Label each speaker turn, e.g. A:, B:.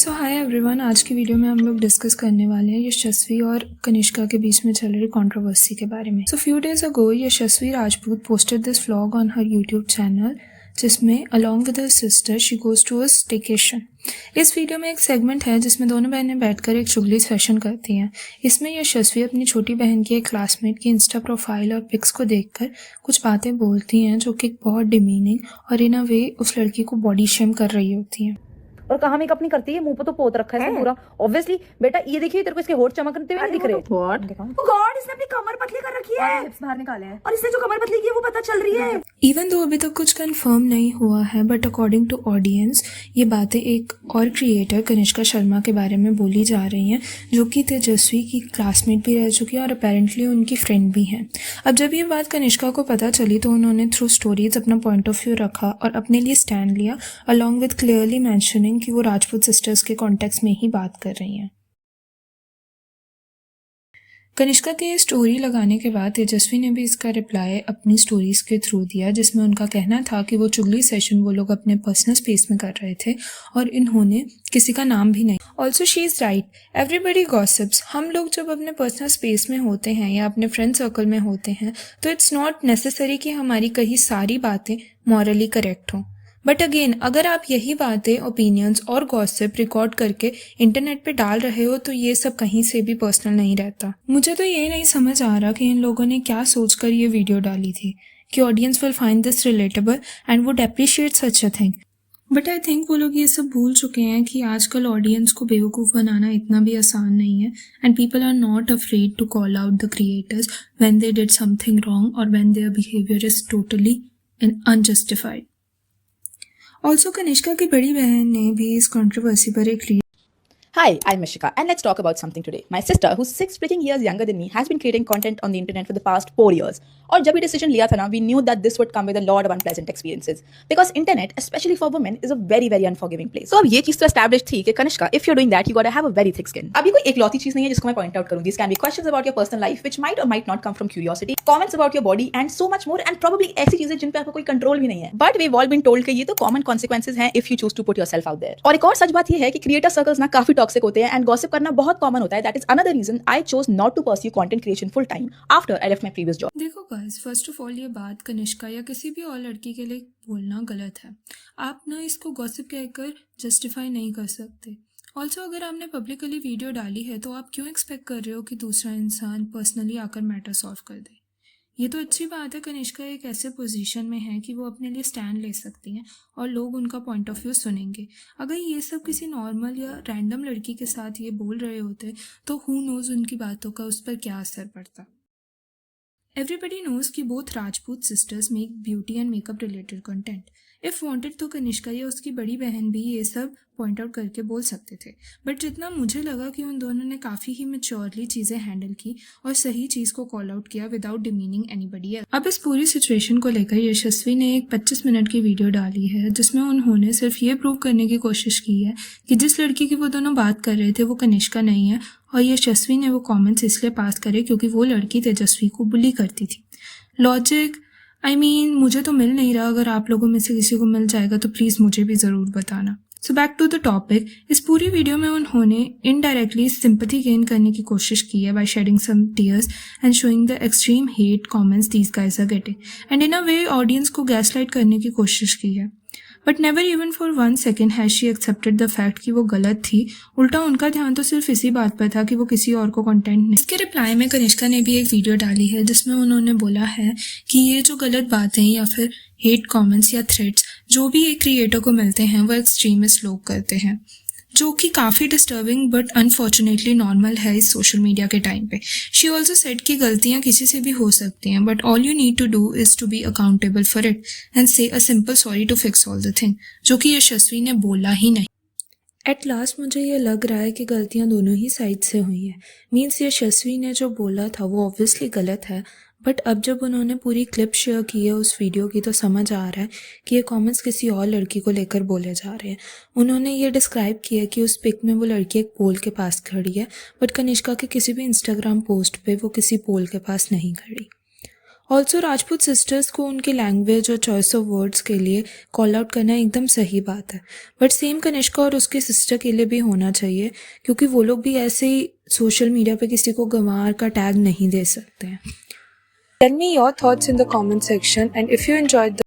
A: सो hi everyone, आज की video में हम लोग डिस्कस करने वाले हैं यशस्वी और कनिष्का के बीच में चल रही कंट्रोवर्सी के बारे में। So few days ago Yashasvi Rajput posted this vlog on her YouTube channel जिसमें along with her sister she goes to a staycation. इस वीडियो में एक सेगमेंट है जिसमें दोनों बहनें बैठकर एक चुगली सेशन करती हैं। इसमें यशस्वी अपनी छोटी बहन की एक क्लासमेट की इंस्टा प्रोफाइल और पिक्स को देखकर कुछ बातें बोलती हैं जो कि बहुत डिमीनिंग और इन अ वे उस लड़की को बॉडी शेम कर रही होती हैं।
B: और कहाँ मेकअप नहीं करती है, मुंह पे तो पोत रखा है पूरा। ऑब्वियसली बेटा ये देखिए तेरे को इसके होठ चमकते हुए दिख रहे हैं। गॉड, इसने अपनी कमर पतली कर रखी है, हिप्स बाहर निकाले हैं और इसने जो कमर पतली की है वो पता चल रही है।
A: इवन दो अभी तक कुछ कंफर्म नहीं हुआ है, बट अकॉर्डिंग टू ऑडियंस ये बातें एक और क्रिएटर कनिष्का शर्मा के बारे में बोली जा रही हैं, जो कि तेजस्वी की क्लासमेट भी रह चुकी है और अपेरेंटली उनकी फ्रेंड भी हैं। अब जब ये बात कनिष्का को पता चली तो उन्होंने थ्रू स्टोरीज अपना पॉइंट ऑफ व्यू रखा और अपने लिए स्टैंड लिया, अलॉन्ग विद क्लियरली मेंशनिंग कि वो राजपूत सिस्टर्स के कॉन्टेक्स्ट में ही बात कर रही हैं। कनिष्का के ये स्टोरी लगाने के बाद तेजस्वी ने भी इसका रिप्लाई अपनी स्टोरीज के थ्रू दिया, जिसमें उनका कहना था कि वो चुगली सेशन वो लोग अपने पर्सनल स्पेस में कर रहे थे और इन्होंने किसी का नाम भी नहीं। Also she is right, everybody gossips. हम लोग जब अपने पर्सनल स्पेस में होते हैं या अपने फ्रेंड सर्कल में होते हैं तो इट्स नॉट नेसेसरी कि हमारी कहीं सारी बातें मॉरली करेक्ट हों। बट अगेन, अगर आप यही बातें, ओपिनियंस और गॉसिप रिकॉर्ड करके इंटरनेट पे डाल रहे हो तो ये सब कहीं से भी पर्सनल नहीं रहता। मुझे तो ये नहीं समझ आ रहा कि इन लोगों ने क्या सोचकर ये वीडियो डाली थी कि audience will find this relatable and would appreciate such a thing. But I think वो लोग ये सब भूल चुके हैं कि आजकल ऑडियंस को बेवकूफ़ बनाना इतना भी आसान नहीं है and people are not afraid to call out the creators when they did something wrong और when their behaviour is totally unjustified. Also Kanishka की बड़ी बहन ने भी इस कंट्रोवर्सी पर एक
C: Hi, I'm Mishika and let's talk about something today. My sister, who's 6 freaking years younger than me, has been creating content on the internet for the past 4 years. और जब ये decision लिया था ना, we knew that this would come with a lot of unpleasant experiences. Because internet, especially for women, is a very very unforgiving place. So अब ये चीज़ तो established थी कि Kanishka, if you're doing that, you gotta have a very thick skin. अभी कोई एकलौती चीज़ नहीं है जिसको मैं point out करूँ. These can be questions about your personal life, which might or might not come from curiosity, comments about your body, and so much more, and probably ऐसी चीज़ें जिन पे आपको कोई control भी नहीं है. But we've all been told कि ये तो common consequences हैं if you choose to put yourself out there. और एक और सच बात ये है कि creator circles ना काफी toxic होते हैं and gossip करना बहुत कॉमन होता है. That is another reason I chose not to pursue content creation full time after I left my previous job.
A: देखो गाइस, फर्स्ट ऑफ ऑल ये बात कनिष्का या किसी भी और लड़की के लिए बोलना गलत है। आप ना इसको गॉसिप कहकर जस्टिफाई नहीं कर सकते। ऑल्सो अगर आपने पब्लिकली वीडियो डाली है तो आप क्यों एक्सपेक्ट कर रहे हो कि दूसरा इंसान पर्सनली आकर मैटर सॉल्व कर दे। ये तो अच्छी बात है, कनिष्का एक ऐसे पोजीशन में है कि वो अपने लिए स्टैंड ले सकती हैं और लोग उनका पॉइंट ऑफ व्यू सुनेंगे। अगर ये सब किसी नॉर्मल या रैंडम लड़की के साथ ये बोल रहे होते तो हु नोज उनकी बातों का उस पर क्या असर पड़ता। एवरीबडी नोज कि both Rajput sisters make beauty and makeup related content. If wanted तो कनिष्का या उसकी बड़ी बहन भी ये सब पॉइंट आउट करके बोल सकते थे, बट जितना मुझे लगा कि उन दोनों ने काफ़ी ही मैच्योरली चीज़ें हैंडल की और सही चीज़ को कॉल आउट किया विदाउट डिमीनिंग एनीबडी एल्स। अब इस पूरी सिचुएशन को लेकर यशस्वी ने एक 25 मिनट की वीडियो डाली है जिसमें उन्होंने सिर्फ ये प्रूव करने की कोशिश की है कि जिस लड़की की वो दोनों बात कर रहे थे वो कनिष्का नहीं है, और यशस्वी ने वो कॉमेंट्स इसलिए पास करे क्योंकि वो लड़की तेजस्वी को बुली करती थी। लॉजिक, मुझे तो मिल नहीं रहा। अगर आप लोगों में से किसी को मिल जाएगा तो प्लीज़ मुझे भी ज़रूर बताना। So back to the topic, इस पूरी वीडियो में उन्होंने इनडायरेक्टली सिंपैथी गेन करने की कोशिश की है by shedding some tears and showing the extreme hate comments these guys are getting, and in a way audience को गैसलाइट करने की कोशिश की है। But never even for 1 second has she accepted the fact कि वो गलत थी। उल्टा उनका ध्यान तो सिर्फ इसी बात पर था कि वो किसी और को कंटेंट नहीं। इसके रिप्लाई में कनिष्का ने भी एक वीडियो डाली है जिसमें उन्होंने बोला है कि ये जो गलत बातें या फिर हेट कमेंट्स या थ्रेड्स जो भी एक क्रिएटर को मिलते हैं वो एक्सट्रीमिस्ट लोग करते हैं, जो कि काफ़ी डिस्टर्बिंग बट अनफॉर्चुनेटली नॉर्मल है इस सोशल मीडिया के टाइम पे। शी ऑल्सो सेड कि गलतियाँ किसी से भी हो सकती हैं, but all you need to do is to be accountable for it and say a simple sorry to fix all the thing, जो कि यशस्वी ने बोला ही नहीं। एट लास्ट मुझे ये लग रहा है कि गलतियाँ दोनों ही साइड से हुई हैं। मीन्स यशस्वी ने जो बोला था वो ऑब्वियसली गलत है, बट अब जब उन्होंने पूरी क्लिप शेयर की है उस वीडियो की तो समझ आ रहा है कि ये कमेंट्स किसी और लड़की को लेकर बोले जा रहे हैं। उन्होंने ये डिस्क्राइब किया कि उस पिक में वो लड़की एक पोल के पास खड़ी है, बट कनिष्का के किसी भी इंस्टाग्राम पोस्ट पे वो किसी पोल के पास नहीं खड़ी। ऑल्सो राजपूत सिस्टर्स को उनकी लैंग्वेज और चॉइस ऑफ वर्ड्स के लिए कॉल आउट करना एकदम सही बात है, बट सेम कनिष्का और उसके सिस्टर के लिए भी होना चाहिए, क्योंकि वो लोग भी ऐसे ही सोशल मीडिया पे किसी को गंवार का टैग नहीं दे सकते हैं. Tell me your thoughts in the comment section, and if you enjoyed the